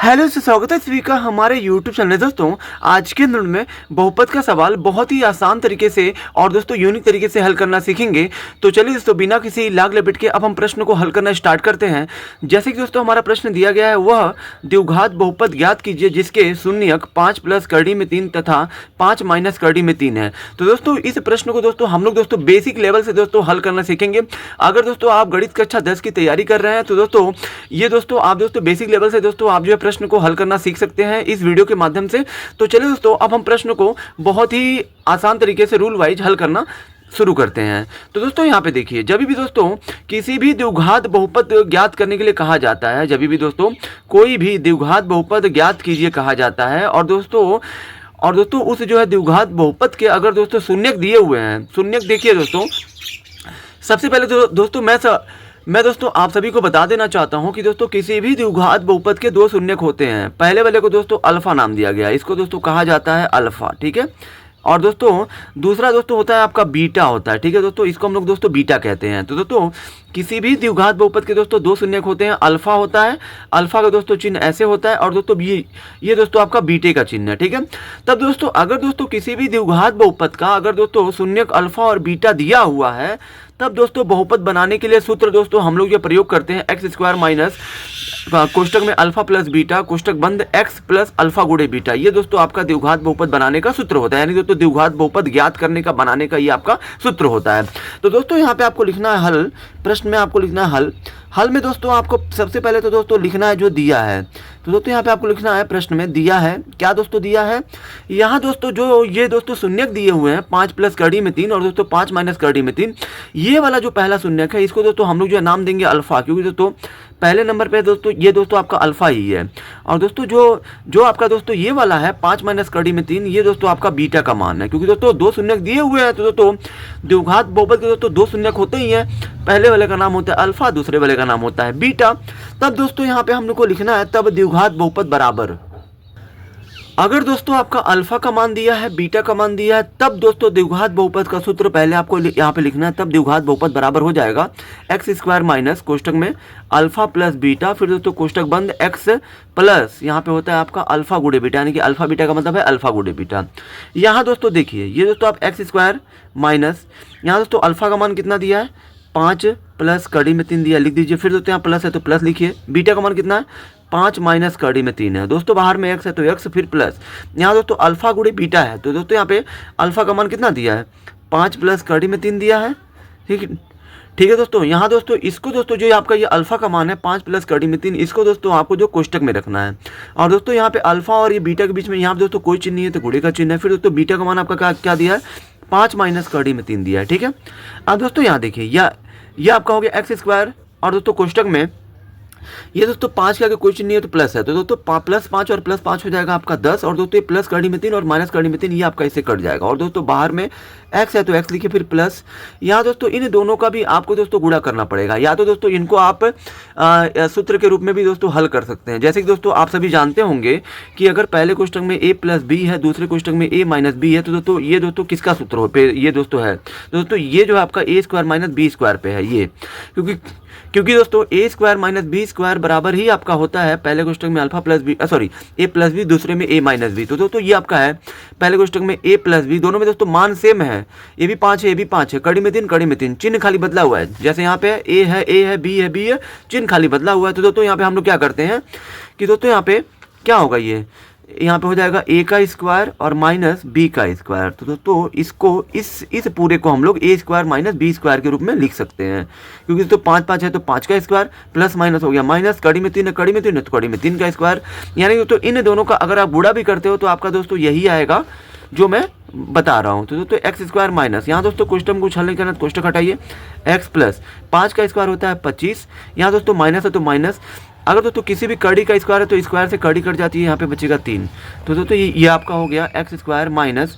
Hello से स्वागत है सभी का हमारे YouTube चैनल। दोस्तों आज के अंदर में बहुपद का सवाल बहुत ही आसान तरीके से और दोस्तों यूनिक तरीके से हल करना सीखेंगे। तो चलिए दोस्तों बिना किसी लाग लपेट के अब हम प्रश्न को हल करना स्टार्ट करते हैं। जैसे कि दोस्तों हमारा प्रश्न दिया गया है, वह द्विघात बहुपद ज्ञात कीजिए जिसके शून्यक 5 प्लस करड़ी में 3 तथा 5 माइनस करड़ी में 3 है। तो दोस्तों इस प्रश्न को दोस्तों हम लोग दोस्तों बेसिक लेवल से दोस्तों हल करना सीखेंगे। अगर दोस्तों आप गणित कक्षा 10 की तैयारी कर रहे हैं तो दोस्तों ये दोस्तों आप दोस्तों बेसिक लेवल से दोस्तों आप जो है प्रश्न को हल करना सीख सकते हैं इस वीडियो के माध्यम से। तो चलिए दोस्तों अब हम प्रश्न को बहुत ही आसान तरीके से रूल वाइज हल करना शुरू करते हैं। तो दोस्तों यहाँ पे देखिए, जब भी दोस्तों किसी भी द्विघात बहुपद ज्ञात करने के लिए कहा जाता है, जब भी दोस्तों कोई भी द्विघात बहुपद ज्ञात कीजिए कहा जाता है और दोस्तों उस जो है द्विघात बहुपद के अगर दोस्तों शून्यक दिए हुए हैं, शून्यक देखिए दोस्तों, सबसे पहले तो दोस्तों मैं दोस्तों आप सभी को बता देना चाहता हूं कि दोस्तों किसी भी द्विघात बहुपद के दो शून्यक होते हैं। पहले वाले को दोस्तों अल्फा नाम दिया गया है, इसको दोस्तों कहा जाता है अल्फा, ठीक है। और दोस्तों दूसरा दोस्तों होता है आपका बीटा होता है, ठीक है दोस्तों, इसको हम लोग दोस्तों बीटा कहते हैं। तो दोस्तों किसी भी द्विघात बहुपद के दोस्तों दो शून्यक होते हैं, अल्फा होता है, अल्फा का दोस्तों चिन्ह ऐसे होता है और दोस्तों ये दोस्तों आपका बीटे का चिन्ह है, ठीक है। तब दोस्तों अगर दोस्तों किसी भी द्विघात बहुपद का अगर दोस्तों शून्यक अल्फा और बीटा दिया हुआ है, तब दोस्तों बहुपद बनाने के लिए सूत्र दोस्तों हम लोग ये प्रयोग करते हैं एक्स स्क्वायर माइनस कोष्टक में अल्फा प्लस बीटा कोष्टक बंद एक्स प्लस अल्फा गुणे बीटा। ये दोस्तों आपका द्विघात बहुपद बनाने का सूत्र होता है, यानी दोस्तों द्विघात बहुपद ज्ञात करने का बनाने का ये आपका सूत्र होता है। तो दोस्तों यहाँ पे आपको लिखना है हल, प्रश्न में आपको लिखना है हल। हल में दोस्तों आपको सबसे पहले तो दोस्तों लिखना है जो दिया है। तो दोस्तों यहाँ पे आपको लिखना है प्रश्न में दिया है, क्या दोस्तों दिया है, यहाँ दोस्तों जो ये दोस्तों शून्यक दिए हुए हैं 5 प्लस करड़ी में 3 और दोस्तों 5 माइनस करड़ी में 3, ये वाला जो पहला शून्यक है इसको दोस्तों हम लोग जो है नाम देंगे अल्फा, क्योंकि दोस्तों पहले नंबर पे दोस्तों ये दोस्तों आपका अल्फा ही है। और दोस्तों जो आपका दोस्तों ये वाला है 5 माइनस करड़ी में 3, ये दोस्तों आपका बीटा का मान है, क्योंकि दोस्तों दो शून्यक दिए हुए हैं। तो दोस्तों द्विघात बहुपद के दोस्तों दो शून्यक होते ही हैं, पहले वाले का नाम होता है अल्फा, दूसरे वाले का नाम होता है बीटा। तब दोस्तों यहाँ पे हम लोग को लिखना है तब द्विघात बहुपद बराबर, अगर दोस्तों आपका अल्फा का मान दिया है, बीटा का मान दिया है, तब दोस्तों द्विघात बहुपद का सूत्र पहले आपको यहाँ पे लिखना है। तब द्विघात बहुपद बराबर हो जाएगा एक्स स्क्वायर माइनस कोष्टक में अल्फा प्लस बीटा, फिर दोस्तों कोष्टक बंद एक्स प्लस यहाँ पे होता है आपका अल्फा गुणे बीटा, यानी कि अल्फा बीटा का मतलब है अल्फा गुणे बीटा। यहाँ दोस्तों देखिए ये दोस्तों आप एक्स स्क्वायर माइनस, यहाँ दोस्तों अल्फा का मान कितना दिया है 5 प्लस कड़ी में 3 दिया, लिख दीजिए। फिर दोस्तों यहाँ प्लस है तो प्लस लिखिए। बीटा का मान कितना है 5 माइनस कड़ी में 3 है, दोस्तों बाहर में एक्स है तो एक्स, फिर प्लस यहाँ दोस्तों अल्फा गुणे बीटा है, तो दोस्तों यहाँ पे अल्फा का मान कितना दिया है 5 प्लस कड़ी में 3 दिया है, ठीक है दोस्तों। यहाँ दोस्तों इसको दोस्तों जो आपका ये अल्फा का मान है 5 प्लस कड़ी में 3, इसको दोस्तों आपको जो कोष्टक में रखना है। और दोस्तों यहाँ पे अल्फा और ये बीटा के बीच में यहाँ दोस्तों कोई चिन्ह नहीं है तो गुणे का चिन्ह है। फिर दोस्तों बीटा का मान आपका क्या दिया है 5 माइनस कड़ी में 3 दिया है, ठीक है। अब दोस्तों यहाँ देखिए यह आपका हो गया एक्स स्क्वायर और दोस्तों कोष्टक में ये दोस्तों 5 के आगे कोई चिन्ह नहीं है तो प्लस है, तो दोस्तों प्लस 5 और प्लस 5 हो जाएगा आपका 10, और दोस्तों ये प्लस कड़ी में 3 और माइनस कड़ी में 3 ये आपका इससे कट जाएगा। और दोस्तों बाहर में एक्स है तो एक्स लिखिए, फिर प्लस यहाँ दोस्तों इन दोनों का भी आपको दोस्तों गुणा करना पड़ेगा, या तो दोस्तों इनको आप सूत्र के रूप में भी दोस्तों हल कर सकते हैं। जैसे कि दोस्तों आप सभी जानते होंगे कि अगर पहले कोष्टक में a प्लस बी है, दूसरे कोष्टक में a माइनस बी है, तो दोस्तों ये दोस्तों किसका सूत्र हो पे ये दोस्तों है, तो दोस्तों ये जो है आपका a square minus B square पे है ये, क्योंकि दोस्तों a square minus B square बराबर ही आपका होता है पहले कोष्टक में alpha plus B a plus B, दूसरे में a माइनस बी। तो दोस्तों ये आपका है पहले कोष्टक में a प्लस बी, दोनों में दोस्तों मान सेम है, ये भी 5 है ये भी 5 है, कड़ी में 3 कड़ी में 3, चिन्ह खाली बदला हुआ है। जैसे यहाँ पे a है b है b है, चिन्ह खाली बदला हुआ है। तो दोस्तों यहाँ पे हम लोग क्या करते हैं कि दोस्तों यहाँ पे क्या होगा, ये यहाँ पे हो जाएगा a का स्क्वायर और माइनस b का स्क्वायर। तो दोस्तों इसको इस पूरे को हम लोग a square minus b square के रूप में लिख सकते हैं, क्योंकि दोस्तों 5 है तो 5 का स्क्वायर प्लस माइनस हो गया माइनस, कड़ी में 3 है कड़ी में 3 है तो कड़ी में 3 का स्क्वायर, यानी दोस्तों इन दोनों का अगर आप गुणा भी करते हो तो आपका दोस्तों यही आएगा जो मैं बता रहा हूँ। तो दोस्तों एक्स स्क्वायर माइनस, यहाँ दोस्तों कोष्टक को हल नहीं करना तो कोष्टक हटाइए, एक्स प्लस 5 का स्क्वायर होता है 25, यहाँ दोस्तों माइनस है तो माइनस, अगर दोस्तों किसी भी कड़ी का स्क्वायर है तो स्क्वायर से कड़ी कट जाती है, यहाँ पे बचेगा 3। तो दोस्तों ये आपका हो गया एक्स स्क्वायर माइनस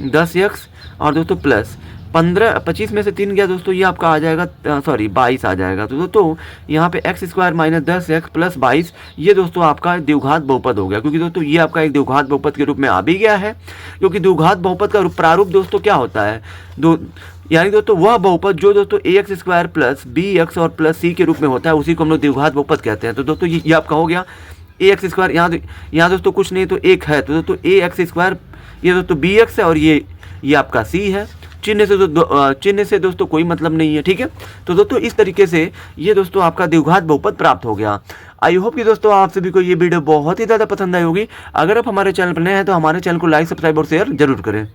10x और दोस्तों प्लस 25 में से 3 गया दोस्तों ये आपका आ जाएगा 22 आ जाएगा। तो दोस्तों यहाँ पे x square minus 10x plus 22 ये दोस्तों आपका द्विघात बहुपद हो गया, क्योंकि दोस्तों ये आपका एक द्विघात बहुपद के रूप में आ भी गया है, क्योंकि द्विघात बहुपद का प्रारूप दोस्तों क्या होता है यानी दोस्तों वह बहुपद जो दोस्तों ax स्क्वायर प्लस bx और प्लस c के रूप में होता है उसी को हम लोग द्विघात बहुपद कहते हैं। तो दोस्तों ये आपका हो गया ए एक्स स्क्वायर, यहाँ दोस्तों कुछ नहीं तो एक है, तो दोस्तों ए एक्स स्क्वायर, ये दोस्तों बी एक्स है और ये आपका सी है। चिन्ह से दोस्तों कोई मतलब नहीं है, ठीक है। तो दोस्तों इस तरीके से ये दोस्तों आपका द्विघात बहुपद प्राप्त हो गया। आई होप कि दोस्तों आप सभी को ये वीडियो बहुत ही ज़्यादा पसंद आई होगी। अगर आप हमारे चैनल पर नए हैं तो हमारे चैनल को लाइक, सब्सक्राइब और शेयर जरूर करें।